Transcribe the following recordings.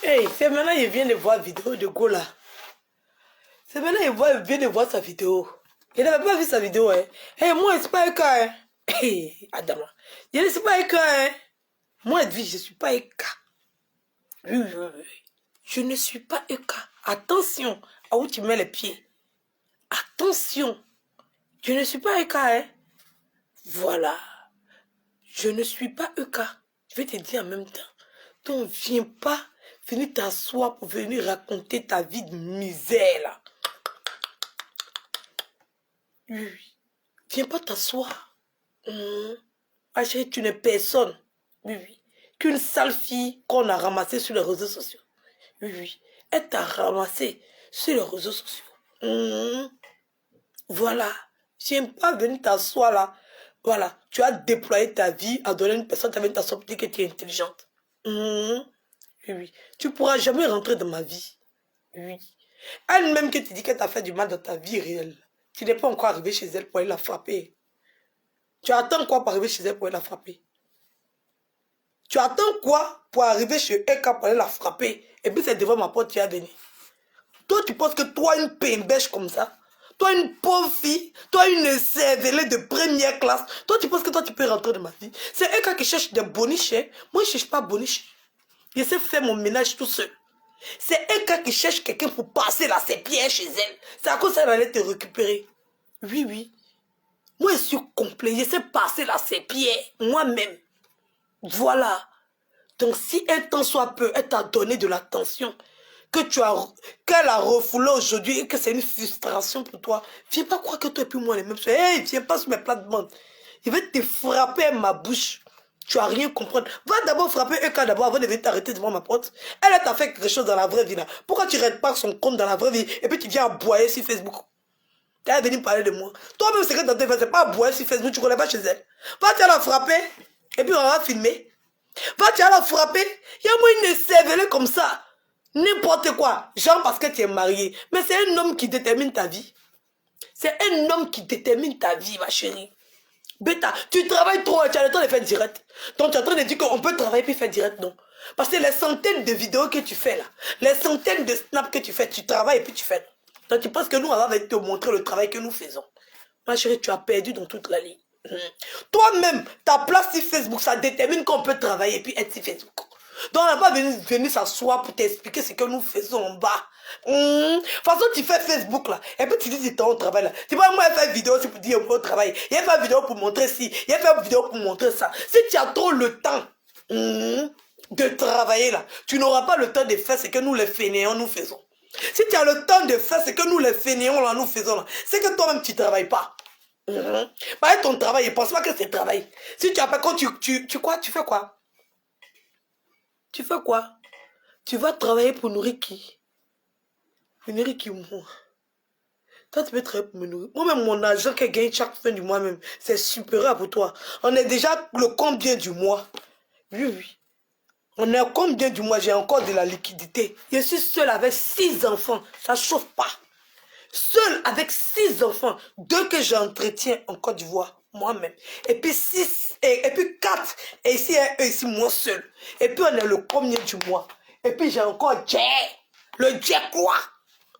Hey, c'est maintenant il vient de voir la vidéo de Gola. C'est maintenant il vient de voir sa vidéo. Il n'avait pas vu sa vidéo, hein. Hey, moi, c'est pas un cas, hein. Hey, Adama. Je ne suis pas un cas, hein. Moi, Edwige, je ne suis pas un cas. Oui, oui, oui. Je ne suis pas un cas. Attention à où tu mets les pieds. Attention. Je ne suis pas un cas, hein. Voilà. Je ne suis pas un cas. Je vais te dire en même temps. Donc, viens pas venir t'asseoir pour venir raconter ta vie de misère, là. Oui, oui. Viens pas t'asseoir. Ah, chérie, tu n'es personne. Oui, oui. Qu'une sale fille qu'on a ramassée sur les réseaux sociaux. Oui, oui. Elle t'a ramassé sur les réseaux sociaux. Voilà. Viens pas venir t'asseoir là. Voilà. Tu as déployé ta vie à donner à une personne, tu as venir t'asseoir pour dire que tu es intelligente. Oui, oui. Tu ne pourras jamais rentrer dans ma vie. Oui. Elle-même qui te dit qu'elle t'a fait du mal dans ta vie réelle. Tu n'es pas encore arrivé chez elle pour aller la frapper. Tu attends quoi pour arriver chez elle pour aller la frapper? Tu attends quoi pour arriver chez Eka pour aller la frapper? Et puis c'est devant ma porte tu as venu. Toi, tu penses que toi, une pimbèche comme ça, toi, une pauvre fille, toi, une cervelée de première classe, toi, tu penses que toi, tu peux rentrer dans ma vie? C'est Eka qui cherche des boniches. Hein? Moi, je ne cherche pas boniche. Je sais faire mon ménage tout seul. C'est Eka qui cherche quelqu'un pour passer là, ses pieds chez elle. C'est à cause ça qu'elle allait te récupérer. Oui, oui. Moi, je suis complet. Je sais passer là, ses pieds, moi-même. Voilà. Donc, si un temps soit peu, elle t'a donné de l'attention, qu'elle a refoulé aujourd'hui et que c'est une frustration pour toi, viens pas croire que toi et puis moi les mêmes choses. Hey, viens pas sur mes plates-bandes. Je vais te frapper ma bouche. Tu vas rien comprendre. Va d'abord frapper un cas d'abord avant de venir t'arrêter devant ma porte. Elle t'a fait quelque chose dans la vraie vie là. Pourquoi tu ne pas son compte dans la vraie vie et puis tu viens aboyer sur Facebook? Tu es venu parler de moi. Toi-même, c'est que dans tes fesses, c'est pas aboyer sur Facebook, tu ne connais pas chez elle. Va, tu vas la frapper et puis on va filmer. Va, tu vas la frapper. Il y a moi une cervelée comme ça. N'importe quoi. Genre parce que tu es marié. Mais c'est un homme qui détermine ta vie. C'est un homme qui détermine ta vie, ma chérie. Bêta, tu travailles trop, tu as le temps de faire direct. Donc tu es en train de dire qu'on peut travailler puis faire direct, non. Parce que les centaines de vidéos que tu fais là, les centaines de snaps que tu fais, tu travailles et puis tu fais. Donc tu penses que nous, on va te montrer le travail que nous faisons. Ma chérie, tu as perdu dans toute la ligne. Toi-même, ta place sur Facebook, ça détermine qu'on peut travailler et puis être sur Facebook. Donc, on n'a pas venu s'asseoir pour t'expliquer ce que nous faisons en bas. De toute façon, tu fais Facebook là, et puis tu dis c'est ton travail là. Tu vois, moi, j'ai fait une vidéo aussi pour dire on peut travailler. Il a fait une vidéo pour montrer ci, il a fait une vidéo pour montrer ça. Si tu as trop le temps de travailler là, tu n'auras pas le temps de faire ce que nous les fainéants nous faisons. Si tu as le temps de faire ce que nous les fainéants là nous faisons là, c'est que toi-même tu ne travailles pas. Par ton travail, ne pense pas que c'est travail. Si tu appelles quand tu fais quoi? Tu fais quoi? Tu vas travailler pour nourrir qui? Pour nourrir qui, moi? Toi, tu peux travailler pour me nourrir. Moi-même, mon argent que je gagne chaque fin du mois même, c'est supérieur pour toi. On est déjà le combien du mois? Oui, oui. On est au combien du mois? J'ai encore de la liquidité. Je suis seule avec 6 enfants. Ça ne chauffe pas. Seule avec 6 enfants. 2 que j'entretiens en Côte d'Ivoire. Moi-même. Et puis 6, et puis 4. Et ici, moi seul. Et puis on est le combien du mois. Et puis j'ai encore Jack. Le Jack quoi?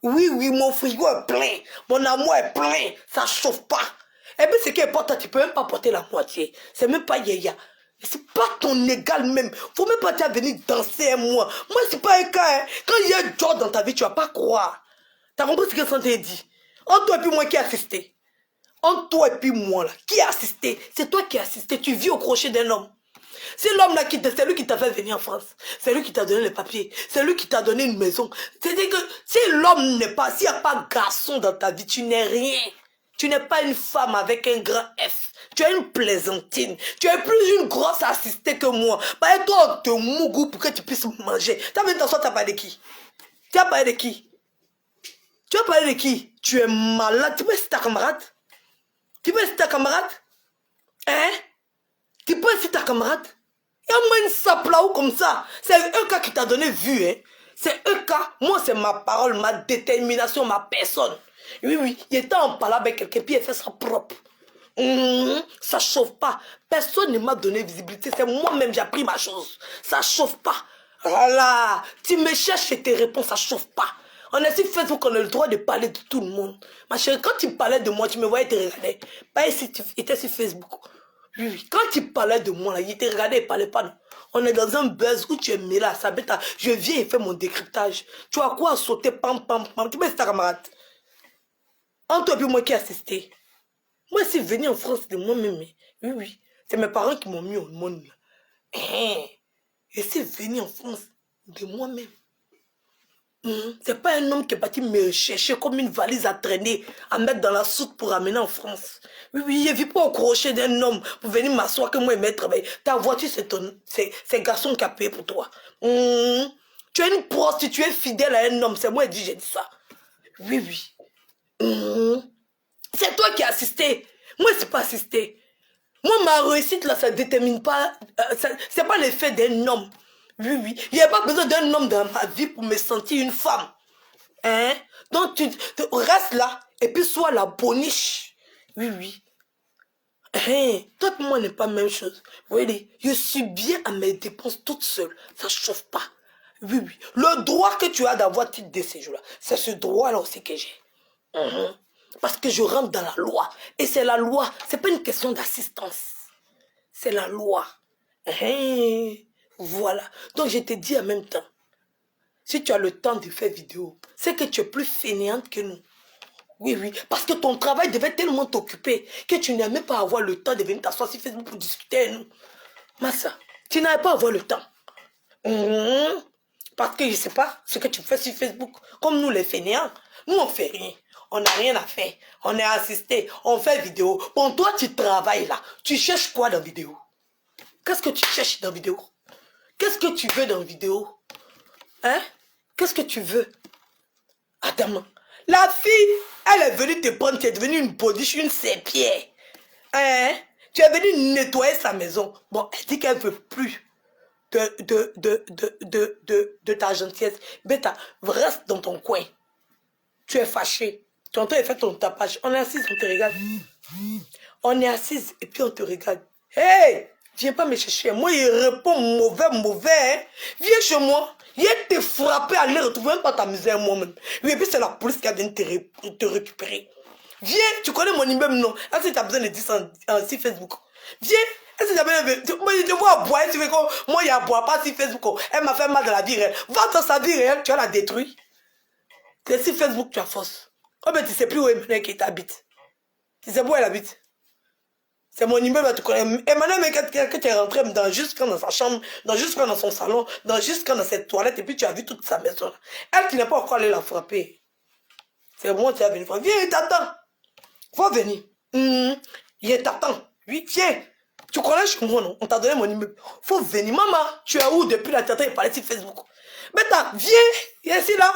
Oui, oui, mon frigo est plein. Mon amour est plein. Ça chauffe pas. Et puis ce qui est important, tu peux même pas porter la moitié. C'est même pas yaya. C'est pas ton égal même. Faut même pas venir danser un mois. Moi, c'est pas un cas. Hein. Quand il y a un job dans ta vie, tu vas pas croire. T'as compris ce que Santé dit? Entre toi et puis moi qui ai assisté. Entre toi et puis moi là, qui a assisté? C'est toi qui as assisté. Tu vis au crochet d'un homme. C'est l'homme là c'est lui qui t'a fait venir en France. C'est lui qui t'a donné les papiers. C'est lui qui t'a donné une maison. C'est-à-dire que si l'homme n'est pas, s'il n'y a pas garçon dans ta vie, tu n'es rien. Tu n'es pas une femme avec un grand F. Tu es une plaisantine. Tu es plus une grosse assistée que moi. Bah, et toi, on te mougou pour que tu puisses manger. T'as vu, t'as parlé de qui? Tu as parlé de qui? Tu as parlé de qui? Tu es malade. Tu peux être ta camarade? Tu peux être ta camarade? Hein? Tu peux être ta camarade? Il y a moins une sape là-haut comme ça. C'est un cas qui t'a donné vue. Hein? C'est un cas. Moi, c'est ma parole, ma détermination, ma personne. Oui, oui. Il était en parlant avec quelqu'un, puis il fait ça propre. Ça chauffe pas. Personne ne m'a donné visibilité. C'est moi-même, j'ai appris ma chose. Ça chauffe pas. Voilà. Tu me cherches et tes réponses, ça chauffe pas. On est sur Facebook, on a le droit de parler de tout le monde. Ma chérie, quand tu parlais de moi, tu me voyais te regarder. Pas si tu étais sur Facebook. Oui, oui. Quand tu parlais de moi, là, il te regardait, il ne parlait pas. Non. On est dans un buzz où tu es mêlé à ça. Je viens et fais mon décryptage. Tu as quoi à sauter, pam, pam, pam. Tu peux ta camarade. Entre toi et moi qui assisté. Moi, je suis venu en France de moi-même. Oui, oui. C'est mes parents qui m'ont mis au monde. Je suis venu en France de moi-même. C'est pas un homme qui est parti me chercher comme une valise à traîner, à mettre dans la soute pour amener en France. Oui, oui, je ne vis pas au crochet d'un homme pour venir m'asseoir que moi et me travailler. Ta voiture, c'est garçon qui a payé pour toi. Tu es une prostituée fidèle à un homme, c'est moi qui j'ai dit ça. Oui, oui. C'est toi qui as assisté. Moi, je n'ai pas assisté. Moi, ma réussite, là, ça ne détermine pas... c'est pas l'effet d'un homme. Oui, oui. Il n'y a pas besoin d'un homme dans ma vie pour me sentir une femme. Hein? Donc, tu restes là et puis sois la boniche. Oui, oui. Hein? Toi et moi, n'est pas la même chose. Vous voyez, je suis bien à mes dépenses toute seule. Ça ne chauffe pas. Oui, oui. Le droit que tu as d'avoir titre de séjour là, c'est ce droit-là aussi que j'ai. Parce que je rentre dans la loi. Et c'est la loi. Ce n'est pas une question d'assistance. C'est la loi. Voilà. Donc, je te dis en même temps, si tu as le temps de faire vidéo, c'est que tu es plus fainéante que nous. Oui, oui. Parce que ton travail devait tellement t'occuper que tu n'as même pas avoir le temps de venir t'asseoir sur Facebook pour discuter avec nous. Massa, tu n'avais pas avoir le temps. Parce que je ne sais pas ce que tu fais sur Facebook. Comme nous, les fainéants, nous, on ne fait rien. On n'a rien à faire. On est assisté. On fait vidéo. Bon, toi, tu travailles là. Tu cherches quoi dans vidéo? Qu'est-ce que tu cherches dans vidéo? Qu'est-ce que tu veux dans vidéo? Hein? Qu'est-ce que tu veux? Attends. La fille, elle est venue te prendre, tu es devenue une bodiche, une serpillère. Hein? Tu es venue nettoyer sa maison. Bon, elle dit qu'elle ne veut plus de ta gentillesse. Bêta, reste dans ton coin. Tu es fâché. Tu entends et fais ton tapage. On est assis, on te regarde. On est assise et puis on te regarde. Hey! Viens pas me chercher. Moi, il répond mauvais. Hein? Viens chez moi. Il te frapper, aller retrouver même pas ta misère moi-même. Oui, et puis c'est la police qui a venu te récupérer. Viens, tu connais mon immeuble, non? Est-ce que tu as besoin de 10 sur Facebook? Viens, est-ce que tu as besoin de... Moi, je te vois à boire, tu veux quoi? Moi, il y a boire pas sur Facebook. Elle m'a fait mal dans la vie réelle. Va dans sa vie réelle, tu vas la détruire. C'est sur Facebook, tu as force. Oh, mais tu sais plus où Emmanuel qui t'habite. Tu sais où elle habite? C'est mon immeuble, tu connais. Emmanuel, mais que tu es rentré jusqu'à dans sa chambre, jusqu'à dans son salon, jusqu'à dans cette toilette, et puis tu as vu toute sa maison. Elle qui n'est pas encore allée la frapper. C'est moi qui es venu. Viens, il t'attend. Faut venir. Il t'attend. Oui, viens. Tu connais chez moi, non? On t'a donné mon immeuble. Faut venir. Maman, tu es où depuis la tête? Il parlait sur Facebook. Bêta, viens. Il est ici là.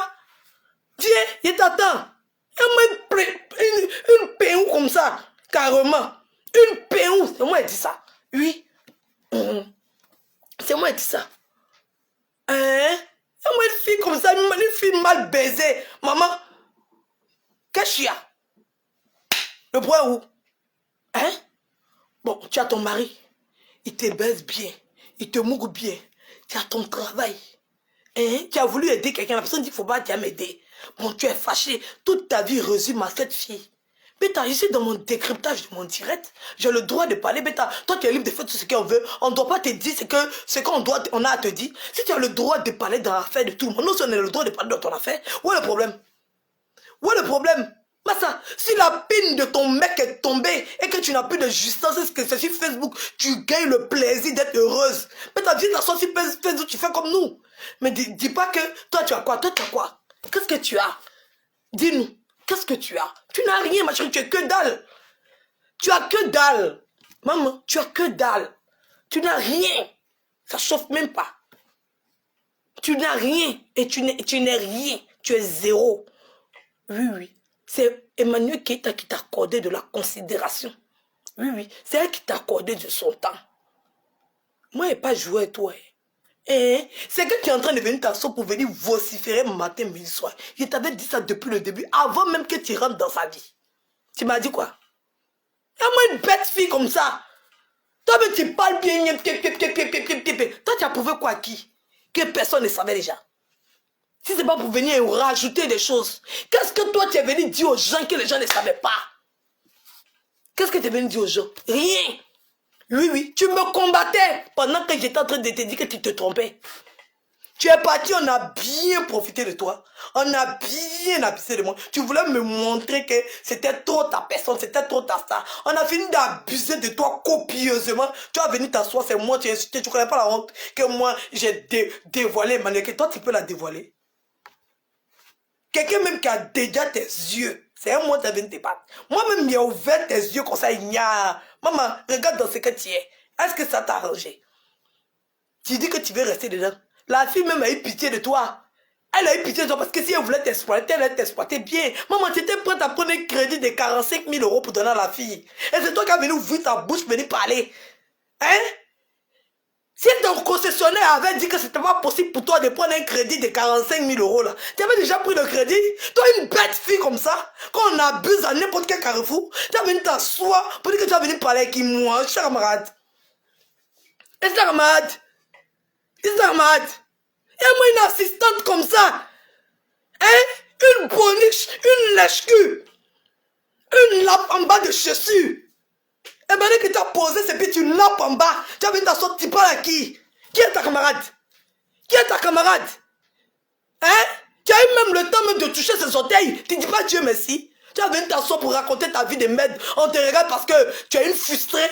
Viens, il t'attend. Une péou comme ça, carrément. Une péou, c'est moi qui dis ça. Oui. C'est moi qui dis ça. Hein? C'est moi une fille comme ça, une fille mal baisée. Maman, qu'est-ce qu'il y a? Le bois où? Hein? Bon, tu as ton mari. Il te baise bien. Il te mougue bien. Tu as ton travail. Hein? Tu as voulu aider quelqu'un. La personne dit qu'il ne faut pas m'aider. Bon, tu es fâché. Toute ta vie résume à cette fille. Bêta, je suis dans mon décryptage de mon direct. J'ai le droit de parler. Bêta, toi, tu es libre de faire tout ce qu'on veut. On ne doit pas te dire on a à te dire. Si tu as le droit de parler dans l'affaire de tout le monde, nous, si on a le droit de parler dans ton affaire, où est le problème? Où est le problème? Massa, si la pine de ton mec est tombée et que tu n'as plus de justice, c'est ce que c'est sur Facebook, tu gagnes le plaisir d'être heureuse. Mais t'as viens t'asseoir sur Facebook, tu fais comme nous. Mais dis pas que toi tu as quoi? Toi tu as quoi? Qu'est-ce que tu as? Dis-nous, qu'est-ce que tu as? Tu n'as rien, ma chérie, tu as que dalle. Tu as que dalle. Maman, tu as que dalle. Tu n'as rien. Ça chauffe même pas. Tu n'as rien et tu n'es rien. Tu es zéro. Oui, oui. C'est Emmanuel qui t'a accordé de la considération. Oui, oui. C'est elle qui t'a accordé de son temps. Moi, je n'ai pas joué avec toi. C'est que tu es en train de venir t'asseoir pour venir vociférer matin, midi, soir. Je t'avais dit ça depuis le début, avant même que tu rentres dans sa vie. Tu m'as dit quoi? Et moi, une bête fille comme ça. Toi, mais tu parles bien. Toi, tu as prouvé quoi à qui? que personne ne savait déjà. Si ce n'est pas pour venir rajouter des choses, qu'est-ce que toi tu es venu dire aux gens que les gens ne savaient pas? Qu'est-ce que tu es venu dire aux gens? Rien. Oui, tu me combattais pendant que j'étais en train de te dire que tu te trompais. Tu es parti, on a bien profité de toi. On a bien abusé de moi. Tu voulais me montrer que c'était trop ta personne, c'était trop ta star. On a fini d'abuser de toi copieusement. Tu as venu t'asseoir, c'est moi, tu as insulté. Tu ne connais pas la honte que moi, j'ai dévoilé Emmanuel. Que toi, tu peux la dévoiler. Quelqu'un même qui a déjà tes yeux. C'est un mois, tu es venu te battre. Moi-même, j'ai ouvert tes yeux comme ça. Maman, regarde dans ce que tu es. Est-ce que ça t'a arrangé? Tu dis que tu veux rester dedans. La fille même a eu pitié de toi. Elle a eu pitié de toi parce que si elle voulait t'exploiter, elle allait t'exploiter bien. Maman, tu étais prête à prendre un crédit de 45 000 € pour donner à la fille. Et c'est toi qui as venu ouvrir ta bouche, venir parler. Hein? Si ton concessionnaire avait dit que c'était pas possible pour toi de prendre un crédit de 45 000 € là, tu avais déjà pris le crédit? Toi, une bête fille comme ça, quand on abuse à n'importe quel carrefour, tu as venu t'asseoir pour dire que tu as venu parler avec moi, cher camarade. Et cher camarade? Et moi une assistante comme ça. Hein? Une boniche, une lèche-cul. Une lappe en bas de chaussure. Et maintenant que tu as posé ces petits lappes en bas, tu as venu t'asseoir, tu parles à qui? Qui est ta camarade? Qui est ta camarade? Hein? Tu as eu même le temps même de toucher ses orteils. Tu ne dis pas Dieu merci. Tu as venu t'asseoir pour raconter ta vie de merde. On te regarde parce que tu es une frustrée.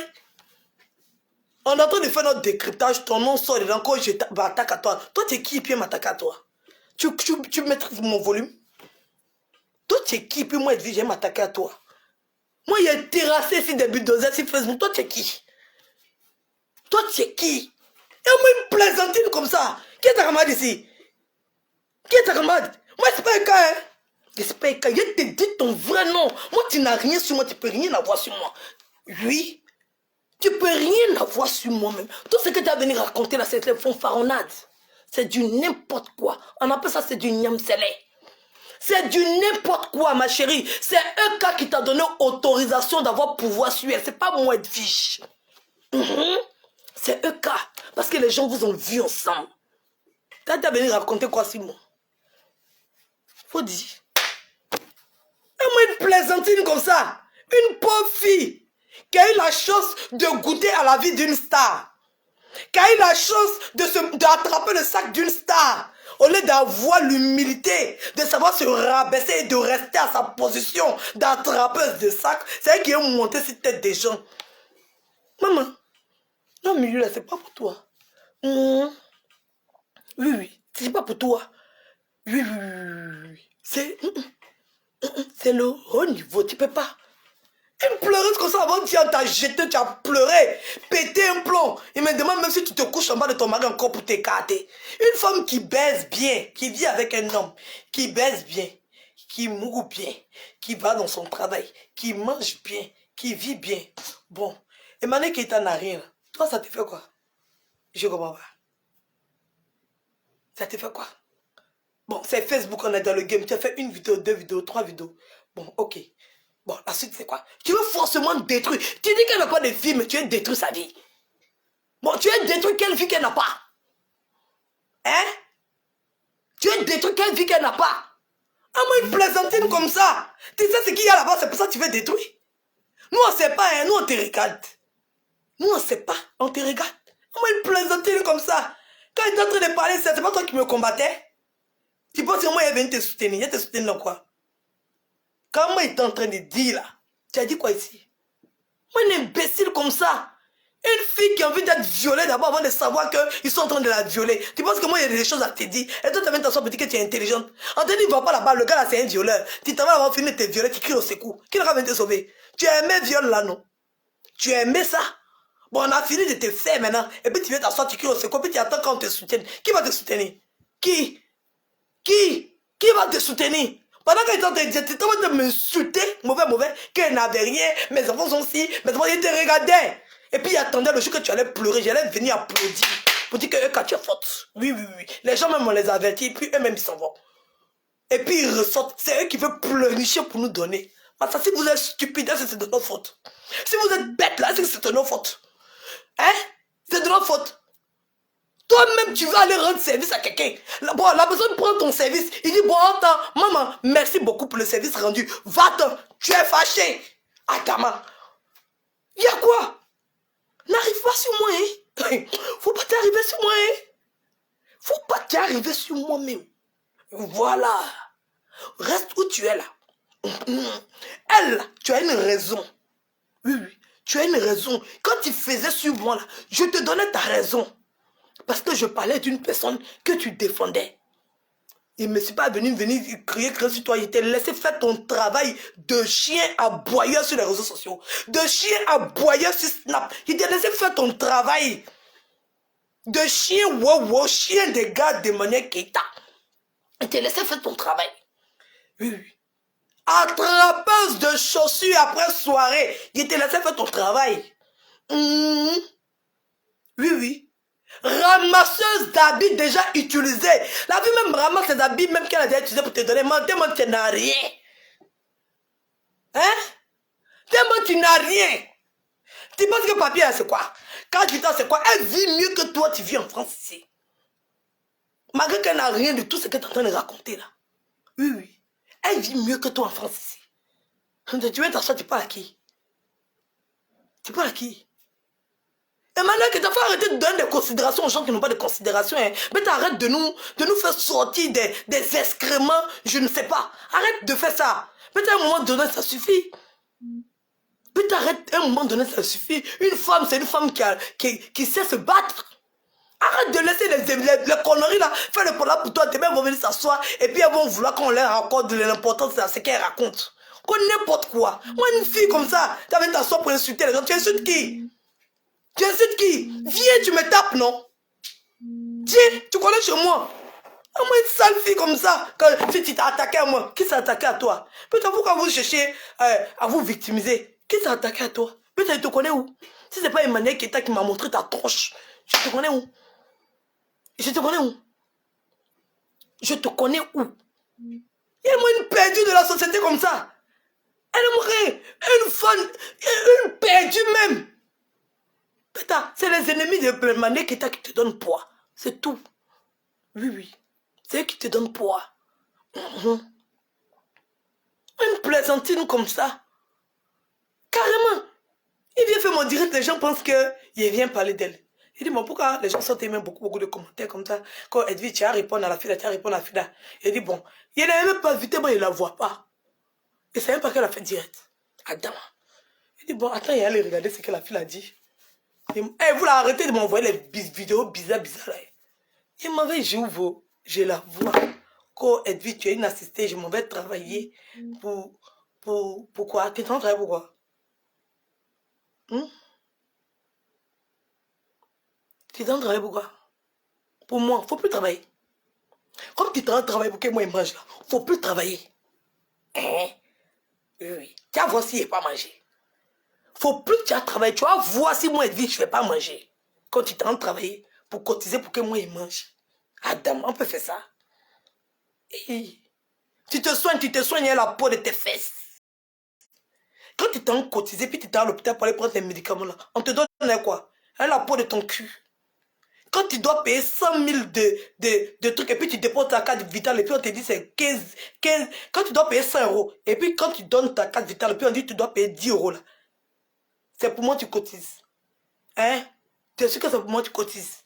On est en train de faire notre décryptage, ton nom sort dedans, quand je m'attaque à toi. Toi, tu es qui, puis m'attaque à toi? Tu maîtrises mon volume? Toi, tu es qui, puis moi, je vais m'attaquer à toi? Moi, il y a terrassé ici des bulldozers sur Facebook. Toi, tu es qui? Toi, tu es qui? Et moi, une plaisantine comme ça. Qui est ta camarade ici? Qui est ta camarade? Moi, c'est pas un cas, hein? C'est pas un cas. Je te dis ton vrai nom. Moi, tu n'as rien sur moi, tu peux rien avoir sur moi. Oui. Tu peux rien avoir sur moi-même. Tout ce que tu as venu raconter là, c'est des fanfaronnades. C'est du n'importe quoi. On appelle ça, c'est du nyamselé. C'est du n'importe quoi, ma chérie. C'est un cas qui t'a donné autorisation d'avoir pouvoir sur elle. C'est pas moi de fiche. C'est un cas. Parce que les gens vous ont vu ensemble. Tu as venu raconter quoi, Simon? Faut dire. Et moi, une plaisantine comme ça. Une pauvre fille qui a eu la chance de goûter à la vie d'une star, qui a eu la chance d'attraper le sac d'une star, au lieu d'avoir l'humilité, de savoir se rabaisser et de rester à sa position d'attrapeuse de sac, c'est elle qui est montée sur tête des gens. Maman, non, milieu là, c'est pas pour toi. Oui, c'est pas pour toi. Oui. C'est le haut niveau, tu peux pas. Une pleureuse comme ça, avant tu as jeté, tu as pleuré, pété un plomb. Il me demande même si tu te couches en bas de ton mari encore pour t'écarter. Une femme qui baise bien, qui vit avec un homme, qui baise bien, qui mourut bien, qui va dans son travail, qui mange bien, qui vit bien. Bon, Emmanuel qui t'en a rien. Toi, ça te fait quoi? Je comprends pas. Ça te fait quoi? Bon, c'est Facebook, on est dans le game. Tu as fait une vidéo, 2 vidéos, 3 vidéos. Bon, ok. Bon, la suite, c'est quoi? Tu veux forcément détruire. Tu dis qu'elle n'a pas de fille, mais tu veux détruire sa vie. Bon, tu veux détruire quelle vie qu'elle n'a pas? Hein? Tu veux détruire quelle vie qu'elle n'a pas? Ah, moi, une plaisantine comme ça. Tu sais ce qu'il y a là-bas, c'est pour ça que tu veux détruire. Nous, on ne sait pas, hein? Nous, on te regarde. Nous, on ne sait pas, on te regarde. Ah, moi, une plaisantine comme ça. Quand il est en train de parler, c'est pas toi qui me combattais? Tu penses que moi, il est venu te soutenir. Il te soutenir dans quoi? Quand moi, il est en train de dire là, tu as dit quoi ici? Moi, un imbécile comme ça. Une fille qui a envie d'être violée d'abord avant de savoir qu'ils sont en train de la violer. Tu penses que moi, il y a des choses à te dire. Et toi, tu viens t'asseoir pour dire que tu es intelligente. On te dit, va pas là-bas, le gars là, c'est un violeur. Tu t'en vas avoir fini de te violer, tu cries au secours. Qui va venir te sauver? Tu as aimé viol là, non? Tu as aimé ça? Bon, on a fini de te faire maintenant. Et puis tu viens t'asseoir, tu cries au secours, puis tu attends qu'on te soutienne. Qui va te soutenir? Qui va te soutenir? Pendant qu'il était en train de dire, tu étais en train de m'insulter, mauvais, qu'elle n'avait rien, mes enfants sont si, mes enfants, ils te regardaient. Et puis ils attendaient le jour que tu allais pleurer, j'allais venir applaudir, pour dire que eux, quand tu es forte. Oui. Les gens même, on les avertit, puis eux-mêmes, ils s'en vont. Et puis ils ressortent, c'est eux qui veulent pleurnicher pour nous donner. Mais ça, si vous êtes stupide, c'est de notre faute. Si vous êtes bête là, c'est de notre faute. Hein? C'est de notre faute. Toi-même, tu vas aller rendre service à quelqu'un. Bon, la personne prend ton service. Il dit, bon, attends, maman, merci beaucoup pour le service rendu. Va-t'en, tu es fâché. Adama, il y a quoi? N'arrive pas sur moi, hein. Faut pas t'arriver sur moi, hein. Faut pas t'arriver sur moi-même. Voilà. Reste où tu es là. Elle, tu as une raison. Oui, oui. Tu as une raison. Quand tu faisais sur moi, là, je te donnais ta raison. Parce que je parlais d'une personne que tu défendais. Il ne me suis pas venu crier sur toi. Il t'a laissé faire ton travail de chien aboyeur sur les réseaux sociaux. De chien aboyeur sur Snap. Il t'a laissé faire ton travail. De chien wow, chien de gars de manière Keita. Il t'a laissé faire ton travail. Oui, oui. Attrapeuse de chaussures après soirée. Il t'a laissé faire ton travail. Oui, oui. Ramasseuse d'habits déjà utilisés. La vie même ramasse les habits même qu'elle a déjà utilisés pour te donner. Demande, tu n'as rien. Hein? Demande, tu n'as rien. Tu penses que papier, c'est quoi? Quand tu t'en c'est quoi? Elle vit mieux que toi, tu vis en France ici. Malgré qu'elle n'a rien de tout ce que tu es en train de raconter là. Oui, oui. Elle vit mieux que toi en France ici. Tu viens t'asseoir, tu parles à qui? Tu parles à qui? Et maintenant que tu vas arrêter de donner des considérations aux gens qui n'ont pas de considération. Hein. Mais tu arrêtes de nous faire sortir des excréments, je ne sais pas. Arrête de faire ça. Mais à un moment donné, ça suffit. Mais t'arrêtes, à un moment donné, ça suffit. Une femme, c'est une femme qui sait se battre. Arrête de laisser les conneries là, faire le problème pour toi, tes mères vont venir s'asseoir et puis elles vont vouloir qu'on leur raconte de l'importance de ce qu'elles racontent. Qu'on n'importe quoi. Moi, une fille comme ça, tu vas t'asseoir pour insulter les gens, tu insultes qui? Tu insultes qui? Viens, tu me tapes, non? Viens, tu connais chez moi. Moi, une sale fille comme ça, si tu t'es attaqué à moi, qui s'est attaqué à toi? Peut-être pourquoi vous cherchez à vous victimiser? Qui s'est attaqué à toi? Peut-être tu te connais où? Si c'est pas Emmanuel qui m'a montré ta tronche, je te connais où? Je te connais où? Je te connais où? Il y a moi une perdue de la société comme ça. Elle aimerait une femme, une perdue même. C'est les ennemis de Mané qui te donnent poids. C'est tout. Oui, oui. C'est eux qui te donnent poids. Une plaisantine comme ça. Carrément. Il vient faire mon direct, les gens pensent qu'il vient parler d'elle. Il dit, mais pourquoi les gens sont aimés beaucoup de commentaires comme ça? Quand elle dit, tu as répondu à la fille, tu as répondu à la fille. Il dit, bon, il n'a même pas invité, moi, il ne la voit pas. Et c'est même pas qu'elle a fait direct. Adam. Il dit, bon, attends, il allait regarder ce que la fille a dit. Vous l'arrêtez de m'envoyer les vidéos bizarres là. Il m'avait j'ouvre, je la vois. Quand elle dit, tu es une assistée, je m'en vais travailler pour quoi? Tu es en train de travailler pour quoi? Tu es en train de travailler pour quoi? Pour moi, il ne faut plus travailler. Comme tu es en train de travailler pour que moi, il mange là, il ne faut plus travailler. Hein? Oui. Tu vas voir s'il n'est pas mangé. Faut plus que tu as travaillé. Tu vas voir si moi, je ne vais pas manger. Quand tu es en train de travailler pour cotiser pour que moi, il mange. Adam, on peut faire ça. Et tu te soignes à la peau de tes fesses. Quand tu t'en cotisé, puis tu es à l'hôpital pour aller prendre les médicaments là, on te donne quoi? La peau de ton cul. Quand tu dois payer 100 000 de trucs, et puis tu déposes ta carte vitale, et puis on te dit c'est 15. Quand tu dois payer 100 €, et puis quand tu donnes ta carte vitale, et puis on dit tu dois payer 10 € là. C'est pour moi que tu cotises. Hein? Tu es sûr que c'est pour moi que tu cotises?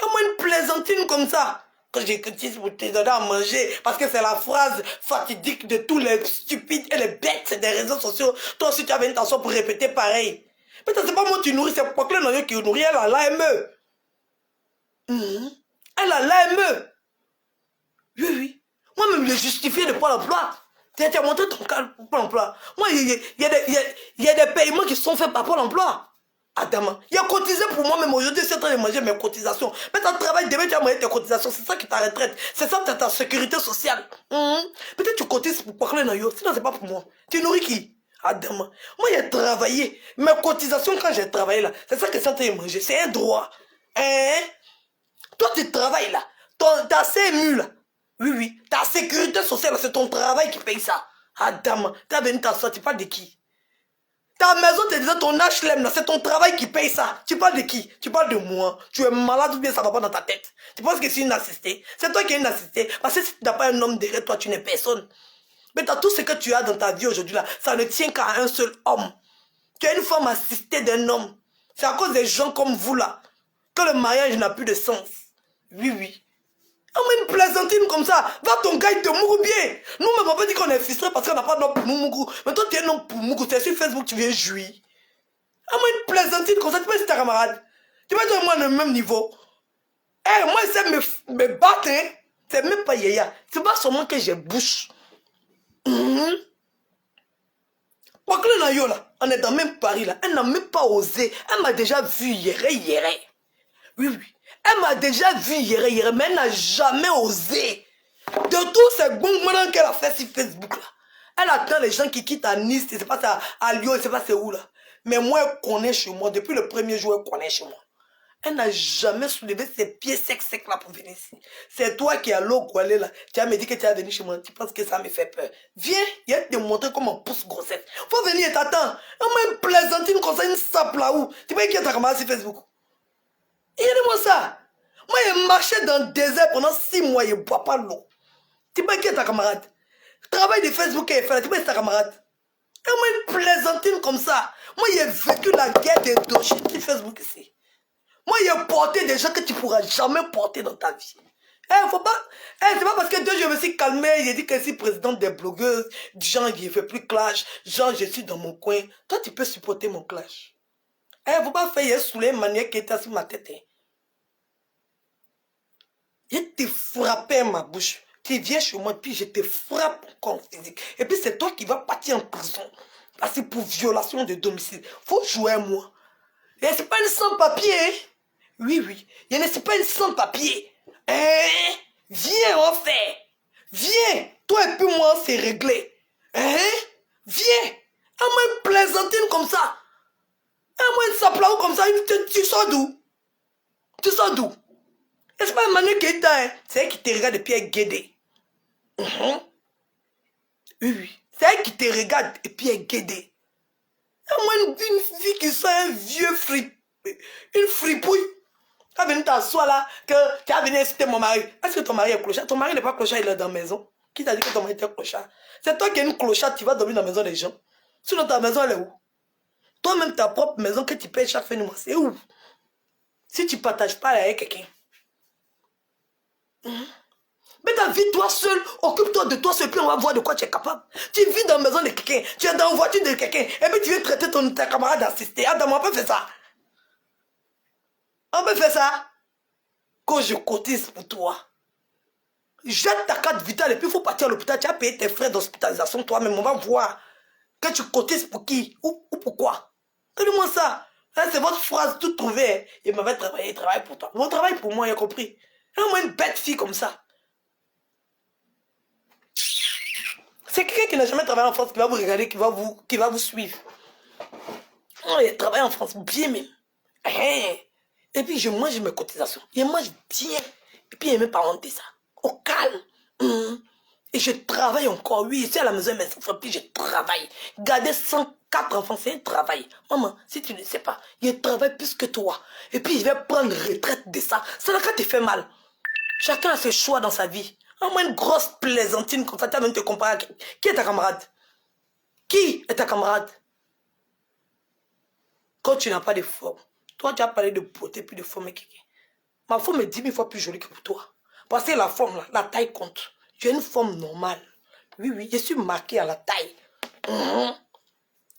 Et moi une plaisantine comme ça. Quand je cotise pour te donner à manger, parce que c'est la phrase fatidique de tous les stupides et les bêtes des réseaux sociaux. Toi aussi tu as une intention pour répéter pareil. Peut-être c'est pas moi que tu nourris, c'est Pocle Noyo qui nourrit, elle a l'AME. Elle a l'AME. Oui, oui. Moi-même, je justifié de Pôle emploi. Tu as montré ton cas pour Pôle emploi. Moi, il y a des paiements qui sont faits par Pôle emploi. Adama, il a cotisé pour moi-même aujourd'hui, c'est en train de manger mes cotisations. Mais ton travail, demain, tu as mangé tes cotisations. C'est ça qui ta retraite. C'est ça ta sécurité sociale. Peut-être tu cotises pour Pocle Noyo, sinon c'est pas pour moi. Tu nourris qui? Adama. Moi, j'ai travaillé. Mes cotisations, quand j'ai travaillé là, c'est ça que c'est en train de manger. C'est un droit. Hein? Toi, tu travailles là. Ta CMU là. Oui, oui. Ta sécurité sociale, c'est ton travail qui paye ça. Adam, tu as venu t'asseoir, tu parles de qui? Ta maison, tu disais ton HLM, c'est ton travail qui paye ça. Tu parles de qui? Tu parles de moi. Tu es malade ou bien ça va pas dans ta tête. Tu penses que je suis une assistée? C'est toi qui es une assistée. Parce que si tu n'as pas un homme derrière toi, tu n'es personne. Mais dans tout ce que tu as dans ta vie aujourd'hui, là, ça ne tient qu'à un seul homme. Tu es une femme assistée d'un homme. C'est à cause des gens comme vous, là, que le mariage n'a plus de sens. Oui, oui. On met une plaisantine comme ça. Va ton gars, il te mourre bien. Nous, on ne va pas dire qu'on est frustrés parce qu'on n'a pas de nom pour nous mourre. Mais toi, tu es un nom pour mourre. Tu es sur Facebook, tu viens jouir. On met une plaisantine comme ça. Tu peux être ta camarade. Tu vas être moi au même niveau. Eh, moi, c'est me battre. Hein. C'est même pas yaya. C'est pas seulement que j'ai bouche. On est dans le même Paris là. Elle n'a même pas osé. Elle m'a déjà vu hier. Oui, oui. Elle m'a déjà vu hier, mais elle n'a jamais osé. De tous ces bons moments qu'elle a fait sur Facebook là. Elle attend les gens qui quittent à Nice, c'est pas ça, à Lyon, c'est pas c'est où là. Mais moi, elle connaît chez moi. Depuis le premier jour, elle connaît chez moi. Elle n'a jamais soulevé ses pieds secs là pour venir ici. C'est toi qui as l'eau là. Tu as me dit que tu es venu chez moi. Tu penses que ça me fait peur. Viens, il va te montrer comment on pousse grossesse. Faut venir et t'attends. On m'a une plaisantine comme ça, une sape là où. Tu peux écrire ta camarade sur Facebook. Regardez-moi ça. Moi, j'ai marché dans le désert pendant 6 mois, je ne bois pas l'eau. Tu peux écrire ta camarade. Travail de Facebook est fait, tu peux être ta camarade. Et moi, une plaisantine comme ça. Moi, j'ai vécu la guerre des dossiers sur Facebook ici. Moi, j'ai porté des gens que tu ne pourras jamais porter dans ta vie. Faut pas. C'est pas parce que je me suis calmé, j'ai dit que je suis présidente des blogueuses, genre, je ne fais plus clash, genre, je suis dans mon coin. Toi, tu peux supporter mon clash. Faut pas faire saouler une manière qui était sur ma tête. Je te frappé ma bouche. Tu viens chez moi, puis je te frappe encore physique. Et puis c'est toi qui vas partir en prison. Parce que pour violation de domicile. Faut jouer à moi. Et c'est pas une sans-papier. Hein? Oui, oui. Et c'est pas une sans-papier. Hein? Viens, on fait. Viens. Toi et puis moi, c'est réglé. Hein? Viens. À-moi une plaisantine comme ça. À-moi une saplao comme ça. Tu sors d'où? Tu sors d'où? Et c'est pas une manière qui est là. C'est elle qui te regarde depuis elle guédée. Oui, oui. C'est elle qui te regarde et puis elle guédée. Moi, une fille qui sent un vieux une fripouille. Tu as venu t'asseoir là, que tu as venu insulter mon mari. Est-ce que ton mari est clochard? Ton mari n'est pas clochard, il est dans la maison. Qui t'a dit que ton mari était clochard? C'est toi qui es une clochard, tu vas dormir dans la maison des gens. Sinon ta maison, elle est où? Toi-même, ta propre maison que tu payes chaque fin de mois, c'est où? Si tu ne partages pas avec quelqu'un. Mais ta vie, toi seul, occupe-toi de toi seul, puis on va voir de quoi tu es capable. Tu vis dans la maison de quelqu'un, tu es dans la voiture de quelqu'un, et puis tu viens traiter ta camarade d'assister. Adam, on peut faire ça. On peut faire ça. Quand je cotise pour toi, jette ta carte vitale et puis il faut partir à l'hôpital. Tu as payé tes frais d'hospitalisation toi-même. On va voir que tu cotises pour qui ou pourquoi. Donne-moi ça. C'est votre phrase toute trouvée. Il m'avait travaillé, il travaille pour toi. Mon travail pour moi, il a compris. Moi, une bête fille comme ça. C'est quelqu'un qui n'a jamais travaillé en France qui va vous regarder, qui va vous suivre. Oh, il travaille en France bien même. Et puis je mange mes cotisations. Je mange bien. Et puis il ne m'a pas honte ça. Au calme. Et je travaille encore. Oui, je suis à la maison, mes enfants, puis je travaille. Garder 104 enfants, c'est un travail. Maman, si tu ne sais pas, je travaille plus que toi. Et puis je vais prendre retraite de ça. Ça n'a qu'à te faire mal. Chacun a ses choix dans sa vie. Moi, une grosse plaisantine comme ça, tu vas même te comparer à qui est ta camarade? Qui est ta camarade? Quand tu n'as pas de forme, toi tu as parlé de beauté puis de forme. Ma forme est 10 000 fois plus jolie que pour toi. Parce que la forme, là, la taille compte. J'ai une forme normale. Oui, oui, je suis marquée à la taille.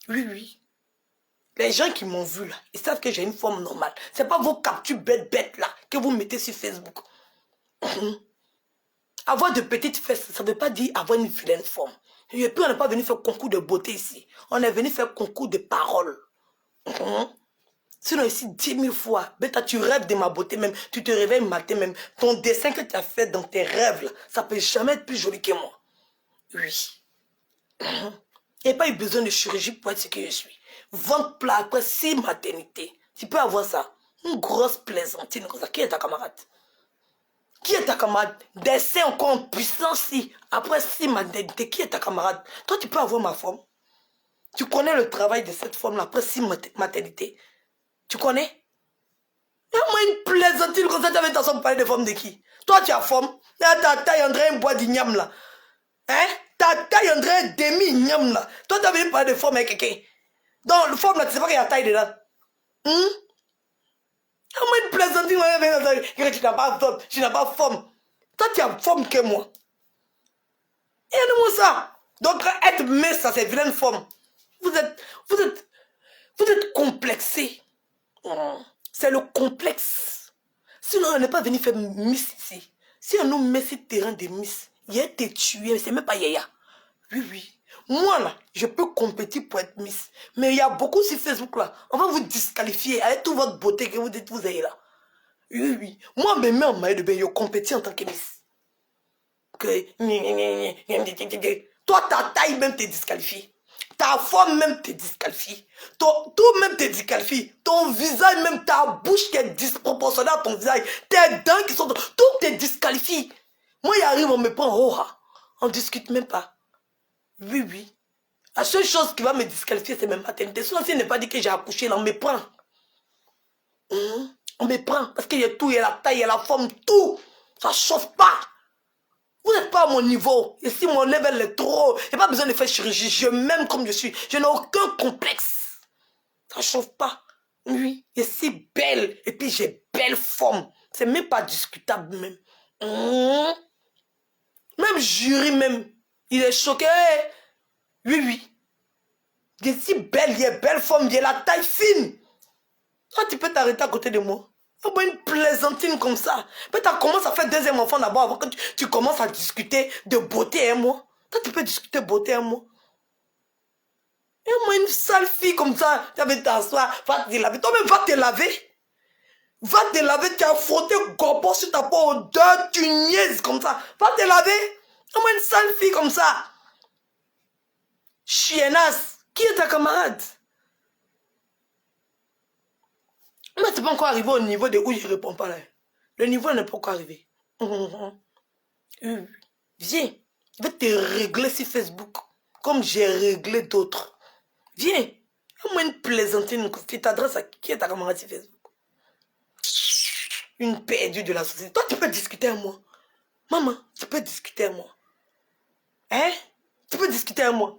Oui, oui. Les gens qui m'ont vu là, ils savent que j'ai une forme normale. Ce n'est pas vos captures bêtes là que vous mettez sur Facebook. Avoir de petites fesses, ça ne veut pas dire avoir une vilaine forme. Et puis on n'est pas venu faire concours de beauté ici. On est venu faire concours de paroles. Sinon ici 10 000 fois, bêta, tu rêves de ma beauté même, tu te réveilles matin même, ton dessin que tu as fait dans tes rêves, là, ça peut jamais être plus joli que moi. Oui. Il n'y a pas eu besoin de chirurgie pour être ce que je suis. Ventre plat après 6 maternités. Tu peux avoir ça. Une grosse plaisantine comme ça. Qui est ta camarade? Qui est ta camarade? Des seins encore en puissance si. Après 6 maternités, qui est ta camarade? Toi, tu peux avoir ma forme. Tu connais le travail de cette femme-là après 6 maternités? Tu connais? Il y a moins une plaisantine comme ça, tu avais l'intention de parler de forme de qui? Toi, tu as forme. Ta taille, on dirait un bois d'igname là. Hein? Ta taille, on dirait un demi-igname là. Toi, tu as venu parler de forme avec quelqu'un. Donc, le forme là, tu sais pas qu'il y a taille dedans. Il y a moins une plaisantine, tu n'as pas forme. Tu n'as pas forme. Toi, tu as forme que moi. Et de moi ça. Donc, être mince, ça, c'est vilaine forme. Vous êtes complexé. C'est le complexe. Sinon, on n'est pas venu faire Miss ici. Si on nous met ce terrain de Miss, il y a été tué, c'est même pas Yaya. Oui, oui. Moi, là, je peux compétir pour être Miss. Mais il y a beaucoup sur Facebook, là. On va vous disqualifier avec toute votre beauté que vous dites vous avez là. Oui, oui. Moi, je me mets en maillot de bain, je compétis en tant que Miss. Toi, ta taille même t'es disqualifié. Ta forme même t'es disqualifié. Tout même t'es disqualifié. Ton visage même, ta bouche qui est disproportionnée à ton visage. Tes dents qui sont... Tout t'es disqualifié. Moi, il arrive, on me prend oh, on discute même pas. Oui, oui. La seule chose qui va me disqualifier, c'est ma maternité. Sinon, si elle n'est pas dit que j'ai accouché, là, on me prend. On me prend. Parce qu'il y a tout, il y a la taille, il y a la forme, tout. Ça chauffe pas. Vous n'êtes pas à mon niveau. Et si mon level est trop, il n'y a pas besoin de faire chirurgie. Je m'aime comme je suis. Je n'ai aucun complexe. Ça ne chauffe pas. Oui, je suis belle. Et puis j'ai belle forme. C'est même pas discutable même. Même jury même. Il est choqué. Oui, oui. Je suis belle, il y a belle forme, il y a la taille fine. Toi, tu peux t'arrêter à côté de moi. Une plaisantine comme ça. Mais tu commences à faire deuxième enfant d'abord avant que tu commences à discuter de beauté, hein, moi. Toi, tu peux discuter beauté, hein, moi. Et moi, une sale fille comme ça, tu vas t'asseoir, va te laver. Toi-même, va te laver. Va te laver, tu as frotté gobo sur ta peau odeur, tu niaises comme ça. Va te laver. Et moi, une sale fille comme ça. Chiennasse. Qui est ta camarade? Mais c'est pas encore arrivé au niveau de où je réponds pas là. Le niveau n'est pas encore arrivé. Viens, je vais te régler sur Facebook comme j'ai réglé d'autres. Viens, moi une plaisantine, tu t'adresses à qui est ta camarade sur Facebook? Une perdue de la société. Toi, tu peux discuter à moi. Maman, tu peux discuter à moi. Hein? Tu peux discuter à moi.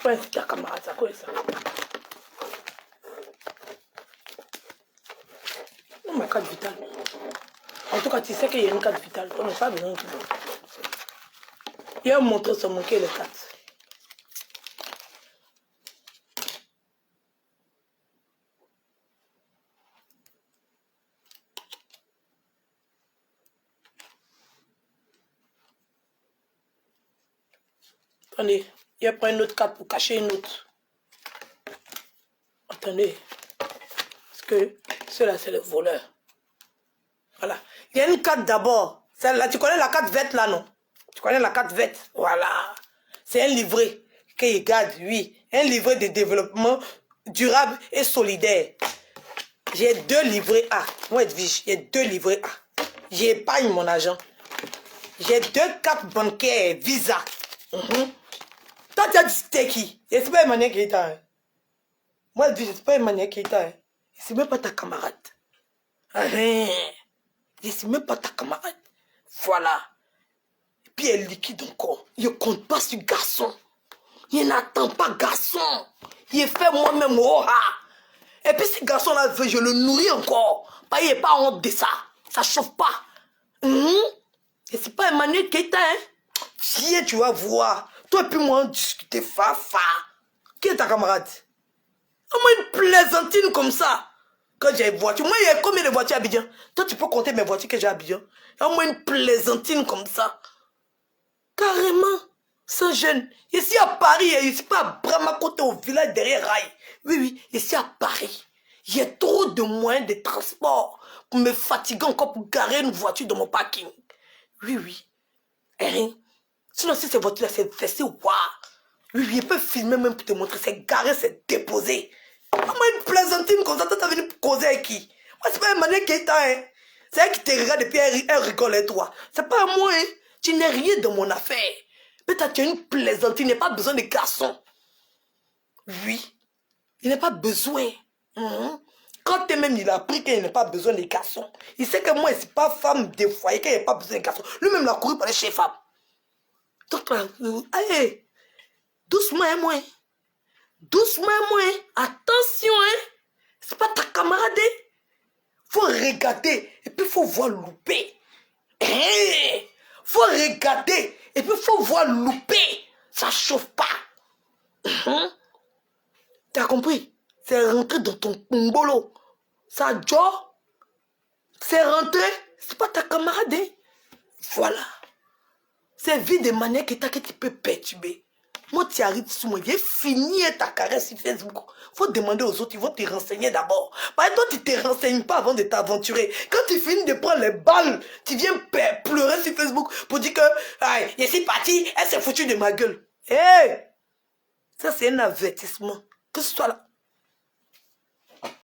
Ouais, c'est ta camarade, ça quoi ça? Non, ma carte vitale. En tout cas, tu sais qu'il y a une carte vitale. On n'a pas besoin de tout. Il y a un montre sur mon quai les cartes. Attendez, il y a pas une autre carte pour cacher une autre. Attendez. Parce que ceux-là, c'est les voleurs. Voilà. Il y a une carte d'abord. Celle-là, tu connais la carte verte là, non? Tu connais la carte verte? Voilà. C'est un livret qu'il garde, oui. Un livret de développement durable et solidaire. J'ai 2 livrets A. Moi, Edwige, j'ai 2 livrets A. J'épargne mon argent. J'ai 2 cartes bancaires Visa. Toi, tu as dit c'était qui? C'est pas Emmanuel Keita. Hein? Moi, Edwige, c'est pas Emmanuel Keita. Hein? C'est même pas ta camarade. Je suis même pas ta camarade. Voilà. Et puis elle liquide encore. Je compte pas sur garçon. Il n'attend pas garçon. Il fait moi-même. Oh, ah. Et puis ce garçon-là, je le nourris encore. Il n'est pas honte de ça. Ça chauffe pas. Et c'est pas Emmanuel Keita. Hein? Viens, tu vas voir. Toi et puis moi, on discutait fa. Qui est ta camarade? Moi, une plaisantine comme ça. Quand j'ai une voiture, moi, il y a combien de voitures à Abidjan? Toi, tu peux compter mes voitures que j'ai à Abidjan. Il y a au moins une plaisantine comme ça. Carrément. Sans jeune. Ici à Paris, ici pas à Bramakote, au village derrière Rail. Oui, ici à Paris. Il y a trop de moyens de transport pour me fatiguer encore pour garer une voiture dans mon parking. Oui, oui. Hein? Sinon, si cette voiture-là, c'est waouh. Oui, oui, il peut filmer même pour te montrer. C'est garé, c'est déposé. Comment une plaisantine comme ça, t'as venu pour causer avec qui? Moi, c'est pas un manège qui est là, hein. C'est elle qui te regarde et puis elle rigole et toi. C'est pas moi, hein. Tu n'es rien dans mon affaire. Peut-être tu es une plaisantine, il n'y a pas besoin de garçons. Oui, il n'a pas besoin. Quand même il a appris qu'il n'a pas besoin de garçons. Il sait que moi, je ne suis pas femme de foyer, qu'il n'y a pas besoin de garçons. Lui-même, il a couru par les chez femmes. Donc, allez, doucement, hein, moi. Doucement, moi. Attention, hein. C'est pas ta camarade. Faut regarder et puis faut voir louper. Faut regarder et puis faut voir louper. Ça chauffe pas. Tu as compris? C'est rentré dans ton kumbolo. Ça joue. C'est rentré. C'est pas ta camarade. Voilà. C'est vie de manière que tu peux perturber. Moi, tu arrives sur moi, j'ai fini ta carrière sur Facebook. Faut demander aux autres, ils vont te renseigner d'abord. Par exemple, toi, tu ne te renseignes pas avant de t'aventurer. Quand tu finis de prendre les balles, tu viens pleurer sur Facebook pour dire que je suis parti, elle s'est foutue de ma gueule. Hé! Ça, c'est un avertissement. Que ce soit là.